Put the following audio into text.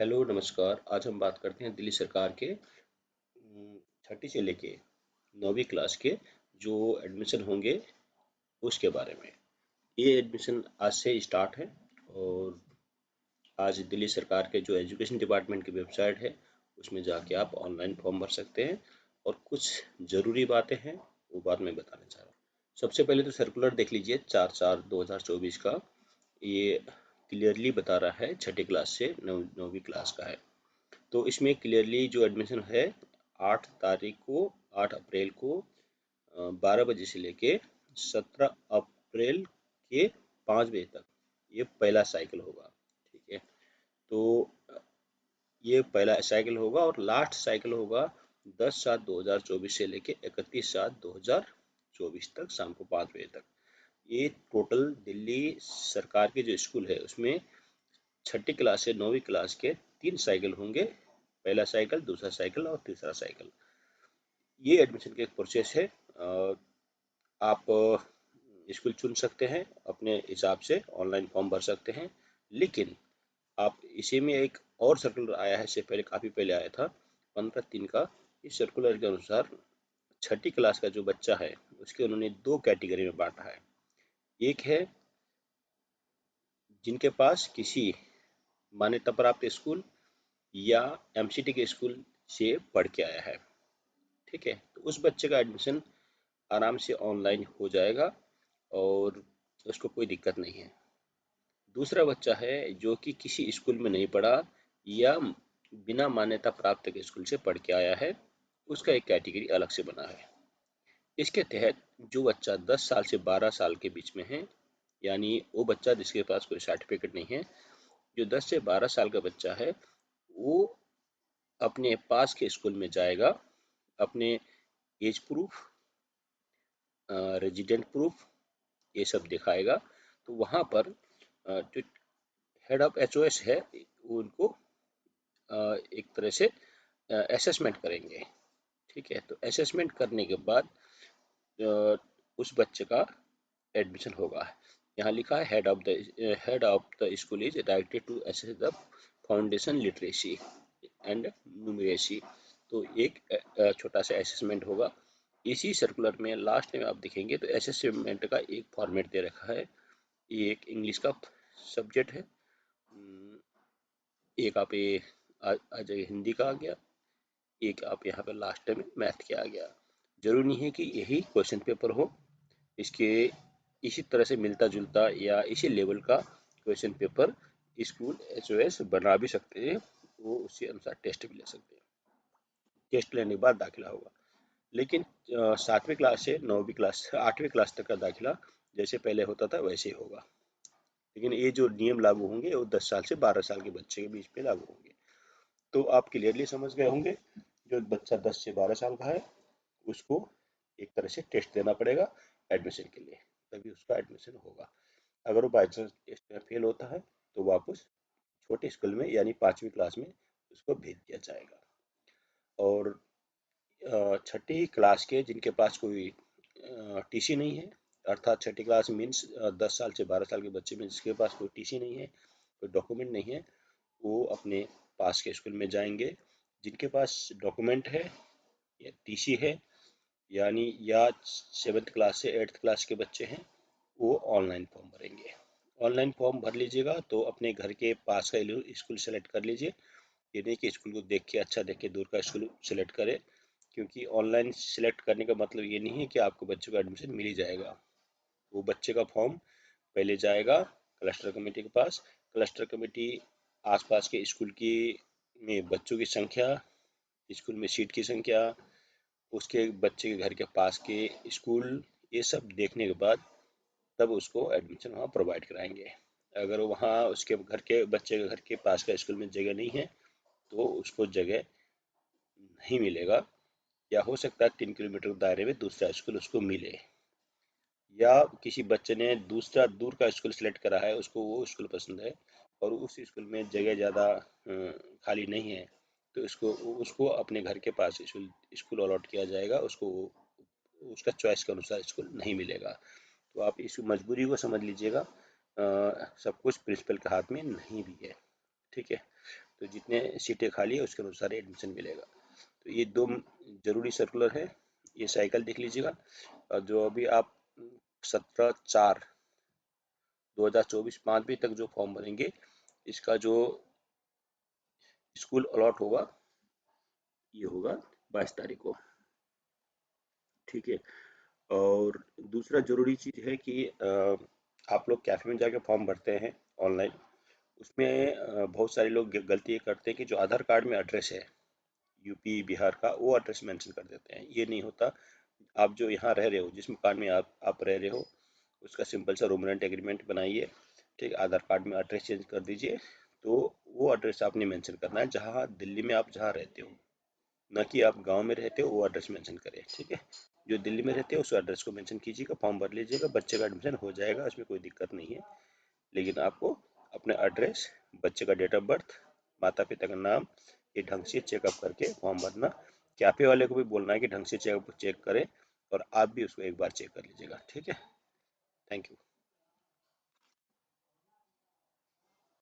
Hello नमस्कार। आज हम बात करते हैं दिल्ली सरकार के छठी से लेके 9वीं क्लास के जो एडमिशन होंगे उसके बारे में। ये एडमिशन आज से स्टार्ट है और आज दिल्ली सरकार के जो एजुकेशन डिपार्टमेंट की वेबसाइट है उसमें जाके आप ऑनलाइन फॉर्म भर सकते हैं और कुछ ज़रूरी बातें हैं वो बात मैं बताना चाह रहा हूँ। सबसे पहले तो सर्कुलर देख लीजिए 4/4/2024 का। ये क्लियरली बता रहा है छठी क्लास से 9वीं क्लास का है। तो इसमें क्लियरली जो एडमिशन है 8 तारीख को 8 अप्रैल को 12 बजे से लेके 17 अप्रैल के 5 बजे तक ये पहला साइकिल होगा। ठीक है, तो ये पहला साइकिल होगा और लास्ट साइकिल होगा 10/7/2024 से लेके 31/7/2024 तक शाम को 5 बजे तक। ये टोटल दिल्ली सरकार के जो स्कूल है उसमें छठी क्लास से 9वीं क्लास के 3 साइकिल होंगे। पहला साइकिल, दूसरा साइकिल और तीसरा साइकिल। ये एडमिशन का एक प्रोसेस है। आप स्कूल चुन सकते हैं, अपने हिसाब से ऑनलाइन फॉर्म भर सकते हैं। लेकिन आप इसी में एक और सर्कुलर आया है, इससे पहले काफ़ी पहले आया था 15/3 का। इस सर्कुलर के अनुसार छठी क्लास का जो बच्चा है उसके उन्होंने 2 कैटेगरी में बांटा है। एक है जिनके पास किसी मान्यता प्राप्त स्कूल या एमसीटी के स्कूल से पढ़ के आया है। ठीक है, तो उस बच्चे का एडमिशन आराम से ऑनलाइन हो जाएगा और उसको कोई दिक्कत नहीं है। दूसरा बच्चा है जो कि किसी स्कूल में नहीं पढ़ा या बिना मान्यता प्राप्त के स्कूल से पढ़ के आया है, उसका एक कैटेगरी अलग से बना है। इसके तहत जो बच्चा 10 साल से 12 साल के बीच में है, यानी वो बच्चा जिसके पास कोई सर्टिफिकेट नहीं है, जो 10 से 12 साल का बच्चा है वो अपने पास के स्कूल में जाएगा, अपने एज प्रूफ, रेजिडेंट प्रूफ ये सब दिखाएगा। तो वहाँ पर जो हेड ऑफ एचओएस है वो उनको एक तरह से असेसमेंट करेंगे। ठीक है, तो असेसमेंट करने के बाद उस बच्चे का एडमिशन होगा। यहाँ लिखा है head of the school is directed to assess the foundation literacy and numeracy. तो एक छोटा सा असेसमेंट होगा। इसी सर्कुलर में लास्ट में आप देखेंगे तो असेसमेंट का एक फॉर्मेट दे रखा है। ये एक इंग्लिश का सब्जेक्ट है, एक आप ये आ जाइए हिंदी का आ गया, एक आप यहाँ पे लास्ट में मैथ के आ गया। जरूरी नहीं है कि यही क्वेश्चन पेपर हो, इसके इसी तरह से मिलता जुलता या इसी लेवल का क्वेश्चन पेपर स्कूल एचओएस बना भी सकते हैं। वो उसी अनुसार टेस्ट भी ले सकते हैं। टेस्ट लेने के बाद दाखिला होगा। लेकिन 7वीं क्लास से 9वीं क्लास 8वीं क्लास तक का दाखिला जैसे पहले होता था वैसे ही होगा। लेकिन ये जो नियम लागू होंगे वो 10 साल से 12 साल के बच्चे के बीच में लागू होंगे। तो आप क्लियरली समझ गए होंगे, जो बच्चा 10 से 12 साल का है उसको एक तरह से टेस्ट देना पड़ेगा एडमिशन के लिए, तभी उसका एडमिशन होगा। अगर वो बाई चांस टेस्ट में फेल होता है तो वापस छोटे स्कूल में यानी 5वीं क्लास में उसको भेज दिया जाएगा। और छठी क्लास के जिनके पास कोई टीसी नहीं है, अर्थात छठी क्लास मीन्स 10 साल से 12 साल के बच्चे में जिसके पास कोई टीसी नहीं है, कोई डॉक्यूमेंट नहीं है, वो अपने पास के स्कूल में जाएंगे। जिनके पास डॉक्यूमेंट है या टीसी है, यानी या 7th क्लास से 8th क्लास के बच्चे हैं, वो ऑनलाइन फॉर्म भरेंगे। ऑनलाइन फॉर्म भर लीजिएगा तो अपने घर के पास का स्कूल सेलेक्ट कर लीजिए। ये नहीं कि स्कूल को देख के अच्छा देख के दूर का स्कूल सेलेक्ट करें, क्योंकि ऑनलाइन सेलेक्ट करने का मतलब ये नहीं है कि आपको बच्चे को एडमिशन मिल ही जाएगा। वो बच्चे का फॉर्म पहले जाएगा क्लस्टर कमेटी के पास। क्लस्टर कमेटी आसपास के स्कूल की में बच्चों की संख्या, स्कूल में सीट की संख्या, उसके बच्चे के घर के पास के स्कूल, ये सब देखने के बाद तब उसको एडमिशन वहाँ प्रोवाइड कराएंगे। अगर वहाँ उसके घर के बच्चे के घर के पास का स्कूल में जगह नहीं है तो उसको जगह नहीं मिलेगा, या हो सकता है 3 किलोमीटर दायरे में दूसरा स्कूल उसको मिले, या किसी बच्चे ने दूसरा दूर का स्कूल सेलेक्ट करा है, उसको वो स्कूल पसंद है और उस स्कूल में जगह ज़्यादा खाली नहीं है, तो उसको उसको अपने घर के पास स्कूल स्कूल अलॉट किया जाएगा। उसको उसका चॉइस के अनुसार स्कूल नहीं मिलेगा। तो आप इस मजबूरी को समझ लीजिएगा, सब कुछ प्रिंसिपल के हाथ में नहीं भी है। ठीक है। तो जितने सीटें खाली है उसके अनुसार एडमिशन मिलेगा। तो ये दो जरूरी सर्कुलर है, ये साइकिल देख लीजिएगा। और जो अभी आप 17/4/2024 5 बजे तक जो फॉर्म भरेंगे, इसका जो स्कूल अलॉट होगा ये होगा 22 तारीख को, ठीक है। और दूसरा जरूरी चीज़ है कि आप लोग कैफे में जाके फॉर्म भरते हैं ऑनलाइन, उसमें बहुत सारे लोग गलती ये करते हैं कि जो आधार कार्ड में एड्रेस है यूपी बिहार का, वो एड्रेस मेंशन कर देते हैं। ये नहीं होता। आप जो यहाँ रह रहे हो, जिस मकान में आप रह रहे हो, उसका सिंपल सा रूम रेंट एग्रीमेंट बनाइए, ठीक। आधार कार्ड में एड्रेस चेंज कर दीजिए। तो वो एड्रेस आपने मेंशन करना है जहाँ दिल्ली में आप जहाँ रहते हो, ना कि आप गांव में रहते हो वो एड्रेस मेंशन करें, ठीक है। जो दिल्ली में रहते हो उस एड्रेस को मेंशन कीजिएगा, फॉर्म भर लीजिएगा, बच्चे का एडमिशन हो जाएगा, उसमें कोई दिक्कत नहीं है। लेकिन आपको अपना एड्रेस, बच्चे का डेट ऑफ बर्थ, माता पिता का नाम, ये ढंग से चेकअप करके फॉर्म भरना। कैफे वाले को भी बोलना है कि ढंग से चेक करें, और आप भी उसको एक बार चेक कर लीजिएगा, ठीक है। Thank you.